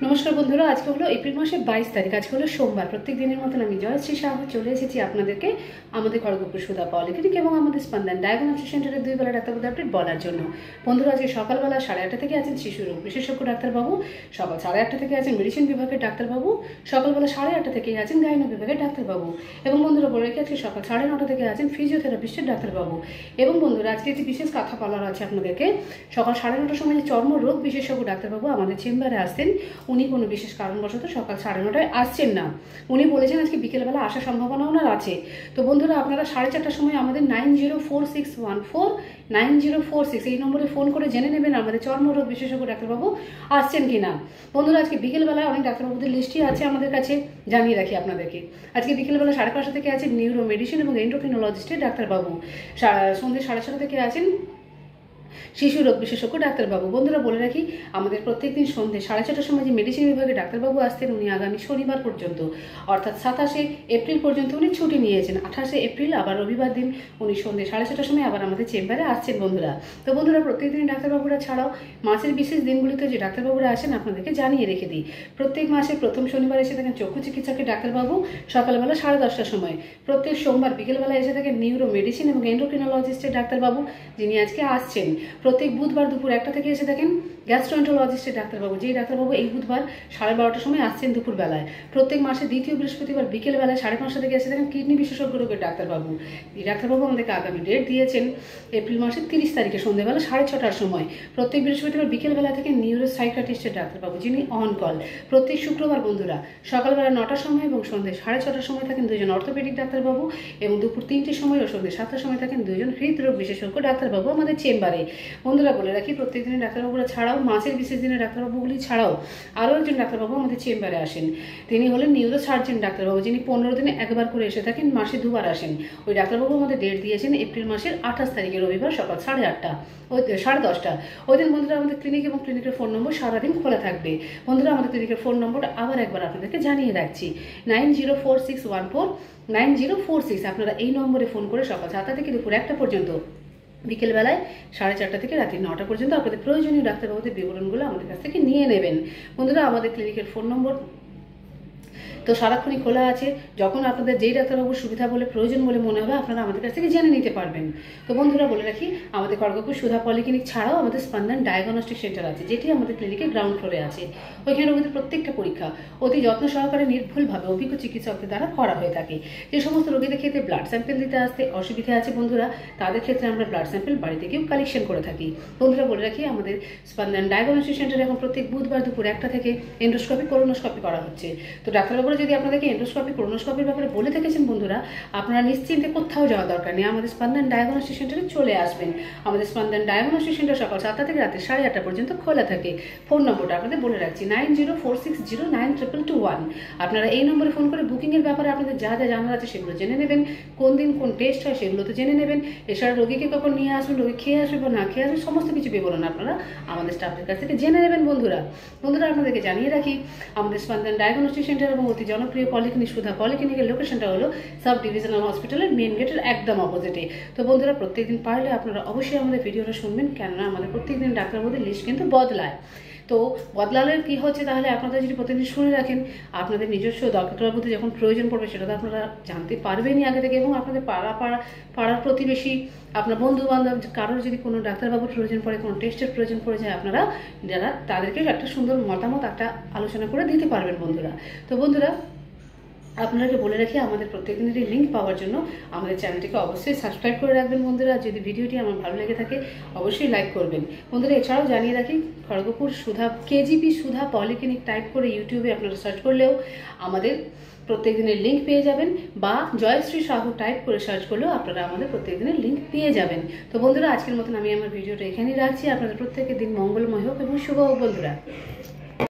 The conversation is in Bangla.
নমস্কার বন্ধুরা, আজকে হলো এপ্রিল মাসের 22 তারিখ। আজকে হলো সোমবার। প্রত্যেক দিনের মতন আমি জয়শ্রী সাহা চলে এসেছি আপনাদেরকে আমাদের খড়গপুর সুধা পলিক্লিনিক এবং আমাদের স্পন্দন ডায়াগনস্টিক সেন্টারের 2 বেলা ডাক্তারবাবু আপডেট বলার জন্য। বন্ধুরা, আজকে সকালবেলা 8:30 থেকে আছেন শিশু রোগ বিশেষজ্ঞ ডাক্তারবাবু, সকাল 8:30 থেকে আছেন মেডিসিন বিভাগের ডাক্তারবাবু, সকালবেলা 8:30 থেকে আছেন গাইনো বিভাগের ডাক্তারবাবু এবং বন্ধুরা বলে রেখে আজকে সকাল 9:30 থেকে আছেন ফিজিওথেরাপিস্টের ডাক্তারবাবু। এবং বন্ধুরা, আজকে একটি বিশেষ কথা বলার আছে আপনাদেরকে। সকাল 9:30টার সময় যে চর্ম রোগ বিশেষজ্ঞ ডাক্তারবাবু আমাদের চেম্বারে আসতেন, উনি কোনো বিশেষ কারণবশত সকাল 9:30টায় আসছেন না। উনি বলেছেন আজকে বিকেলবেলা আসার সম্ভাবনা ওনার আছে। তো বন্ধুরা, আপনারা 4:30টার সময় আমাদের 9046149046 এই নম্বরে ফোন করে জেনে নেবেন আমাদের চর্মরোগ বিশেষজ্ঞ ডাক্তারবাবু আসছেন কিনা। বন্ধুরা, আজকে বিকেলবেলায় অনেক ডাক্তারবাবুদের লিস্টই আছে আমাদের কাছে, জানিয়ে রাখি আপনাদেরকে। আজকে বিকেলবেলা 5:30 থেকে আছেন নিউরো মেডিসিন এবং এন্ডোক্রিনোলজিস্টের ডাক্তারবাবু, সন্ধ্যে 6:30 থেকে আছেন শিশু রোগ বিশেষজ্ঞ ডাক্তারবাবু। বন্ধুরা বলে রাখি, আমাদের প্রত্যেকদিন সন্ধ্যে 6:30টার সময় যে মেডিসিন বিভাগে ডাক্তারবাবু আসতেন, উনি আগামী শনিবার পর্যন্ত অর্থাৎ 27শে এপ্রিল পর্যন্ত উনি ছুটি নিয়েছেন। 28শে এপ্রিল আবার রবিবার দিন উনি সন্ধ্যে 6:30টার সময় আবার আমাদের চেম্বারে আসছেন বন্ধুরা। তো বন্ধুরা, প্রত্যেকদিন ডাক্তারবাবুরা ছাড়াও মাসের বিশেষ দিনগুলিতে যে ডাক্তারবাবুরা আসেন আপনাদেরকে জানিয়ে রেখে দিই। প্রত্যেক মাসের প্রথম শনিবার এসে থাকেন চক্ষু চিকিৎসকের ডাক্তারবাবু সকালবেলা 10:30টার সময়। প্রত্যেক সোমবার বিকেলবেলা এসে থাকেন নিউরো মেডিসিন এবং এন্ডোক্রিনোলজিস্টের ডাক্তারবাবু, যিনি আজকে আসছেন। প্রত্যেক বুধবার দুপুর 1টা থেকে এসে থাকেন গ্যাস্ট্রোএন্টারোলজিস্টের ডাক্তারবাবু, যেই ডাক্তারবাবু এই বুধবার 12:30টার সময় আসছেন দুপুরবেলায়। প্রত্যেক মাসের দ্বিতীয় বৃহস্পতিবার বিকেলবেলায় 5:30 থেকে এসে থাকেন কিডনি বিশেষজ্ঞ রোগের ডাক্তারবাবু। এই ডাক্তারবাবু আমাদেরকে আগামী ডেট দিয়েছেন এপ্রিল মাসের 30 তারিখে সন্ধ্যেবেলা 6:30টার সময়। প্রত্যেক বৃহস্পতিবার বিকেলবেলা থেকে নিউরো সাইকিয়াট্রিস্টের ডাক্তারবাবু, যিনি অন কল। প্রত্যেক শুক্রবার বন্ধুরা সকালবেলা 9টার সময় এবং সন্ধ্যে 6:30টার সময় থাকেন 2জন অর্থোপেডিক ডাক্তারবাবু এবং দুপুর 3টের সময় ও সন্ধ্যে 7টার সময় থাকেন 2জন হৃদরোগ বিশেষজ্ঞ ডাক্তারবাবু আমাদের চেম্বারে। বন্ধুরা বলে রাখি, প্রত্যেক দিনের ডাক্তারবাবুরা ছাড়াও মাসের বিশেষ দিনের ডাক্তারবাবুগুলি ছাড়াও আরও একজন ডাক্তারবাবু আমাদের চেম্বারে আসেন। তিনি হলেন নিউরো সার্জন ডাক্তারবাবু, যিনি 15 দিনে একবার করে এসে থাকেন, মাসে 2বার আসেন। ওই ডাক্তারবাবু আমাদের ডেট দিয়েছেন এপ্রিল মাসের 28 তারিখে রবিবার সকাল 8:30 ওই 10:30। ওই দিন বন্ধুরা আমাদের ক্লিনিক এবং ক্লিনিকের ফোন নম্বর সারাদিন খোলা থাকবে। বন্ধুরা, আমাদের ক্লিনিকের ফোন নম্বরটা আবার একবার আপনাদেরকে জানিয়ে রাখছি, 9046149046। আপনারা এই নম্বরে ফোন করে সকাল 7টা থেকে দুপুর 1টা পর্যন্ত, বিকেলবেলায় 4:30 থেকে রাত্রি 9টা পর্যন্ত আপনাদের প্রয়োজনীয় ডাক্তারবাবুদের বিবরণগুলো আমাদের কাছ থেকে নিয়ে নেবেন। বন্ধুরা, আমাদের ক্লিনিকের ফোন নম্বর তো সারাক্ষণই খোলা আছে। যখন আপনাদের যেই ডাক্তারবাবুর সুবিধা বলে প্রয়োজন বলে মনে হবে, আপনারা আমাদের কাছ থেকে জেনে নিতে পারবেন। তো বন্ধুরা বলে রাখি, আমাদের খড়গপুর সুধা পলিক্লিনিক ছাড়াও আমাদের স্পন্দন ডায়াগনস্টিক সেন্টার আছে, যেটি আমাদের ক্লিনিকের গ্রাউন্ড ফ্লোরে আছে। ওইখানে রোগীদের প্রত্যেকটা পরীক্ষা অতি যত্ন সহকারে নির্ভুলভাবে অভিজ্ঞ চিকিৎসকদের দ্বারা করা হয়ে থাকে। যে সমস্ত রোগীদের ক্ষেত্রে ব্লাড স্যাম্পেল দিতে আসতে অসুবিধা আছে বন্ধুরা, তাদের ক্ষেত্রে আমরা ব্লাড স্যাম্পেল বাড়ি থেকেও কালেকশন করে থাকি। বন্ধুরা বলে রাখি, আমাদের স্পন্দন ডায়াগনস্টিক সেন্টারে এখন প্রত্যেক বুধবার দুপুর 1টা থেকে এন্ডোস্কোপি কোলোনোস্কোপি করা হচ্ছে। তো ডাক্তারবাবুরা যদি আপনাদেরকে এন্ডোস্কোপি কোলোনোস্কোপির ব্যাপারে বলে থেকেছেন বন্ধুরা, আপনারা নিশ্চিন্তে কোথাও যাওয়া দরকার নেই, আমাদের স্পন্দন ডায়াগনস্টিক সেন্টারে চলে আসবেন। আমাদের স্পন্দন ডায়াগনস্টিক সেন্টার সকাল 7টা থেকে রাত্রি 8:30 পর্যন্ত খোলা থাকে। ফোন নম্বরটা আপনাদের বলে রাখছি, 9046092221। আপনারা এই নম্বরে ফোন করে বুকিংয়ের ব্যাপারে আপনাদের যা যা জানার আছে সেগুলো জেনে নেবেন। কোন দিন কোন টেস্ট হয় সেগুলো তো জেনে নেবেন। এছাড়া রোগীকে কখন নিয়ে আসবেন, রোগী খেয়ে আসবে বা না খেয়ে আসবে, সমস্ত কিছু বিবরণ আপনারা আমাদের স্টাফদের কাছ থেকে জেনে নেবেন। বন্ধুরা আপনাদেরকে জানিয়ে রাখি, আমাদের স্পন্দন ডায়াগনস্টিক সেন্টার এবং অতি জনপ্রিয় পলিক্লিনিক সুধা পলিক্লিনিকের লোকেশনটা হলো সাব ডিভিশনাল হসপিটালের মেন গেটের একদম অপোজিটে। তো বন্ধুরা, প্রত্যেকদিন পারলে আপনারা অবশ্যই আমাদের ভিডিওটা শুনবেন, কেননা আমাদের প্রত্যেকদিন ডাক্তারবাবুদের লিস্ট কিন্তু বদলায়। তো বদলালে কি হচ্ছে, তাহলে আপনারা যদি প্রতিদিন শুনে রাখেন, আপনাদের নিজস্ব ডাক্তারবাবুদের যখন প্রয়োজন পড়বে সেটা তো আপনারা জানতে পারবেনই আগে থেকে। এবং আপনাদের পাড়ার প্রতিবেশী, আপনার বন্ধু বান্ধব কারোর যদি কোনো ডাক্তারবাবুর প্রয়োজন পড়ে, কোনো টেস্টের প্রয়োজন পড়ে যায়, আপনারা যারা তাদেরকে একটা সুন্দর মতামত একটা আলোচনা করে দিতে পারবেন বন্ধুরা। তো বন্ধুরা, আপনাকে বলে রাখি, আমাদের প্রত্যেকদিনের লিঙ্ক পাওয়ার জন্য আমাদের চ্যানেলটিকে অবশ্যই সাবস্ক্রাইব করে রাখবেন বন্ধুরা। যদি ভিডিওটি আমার ভালো লেগে থাকে অবশ্যই লাইক করবেন বন্ধুরা। এছাড়াও জানিয়ে রাখি, খড়গপুর সুধা কেজিপি সুধা পলিক্লিনিক টাইপ করে ইউটিউবে আপনারা সার্চ করলেও আমাদের প্রত্যেক দিনের লিঙ্ক পেয়ে যাবেন, বা জয়শ্রী সাহু টাইপ করে সার্চ করলেও আপনারা আমাদের প্রত্যেক দিনের লিঙ্ক পেয়ে যাবেন। তো বন্ধুরা, আজকের মতন আমি আমার ভিডিওটা এখানেই রাখছি। আপনাদের প্রত্যেকের দিন মঙ্গলময় হোক এবং শুভ হোক বন্ধুরা।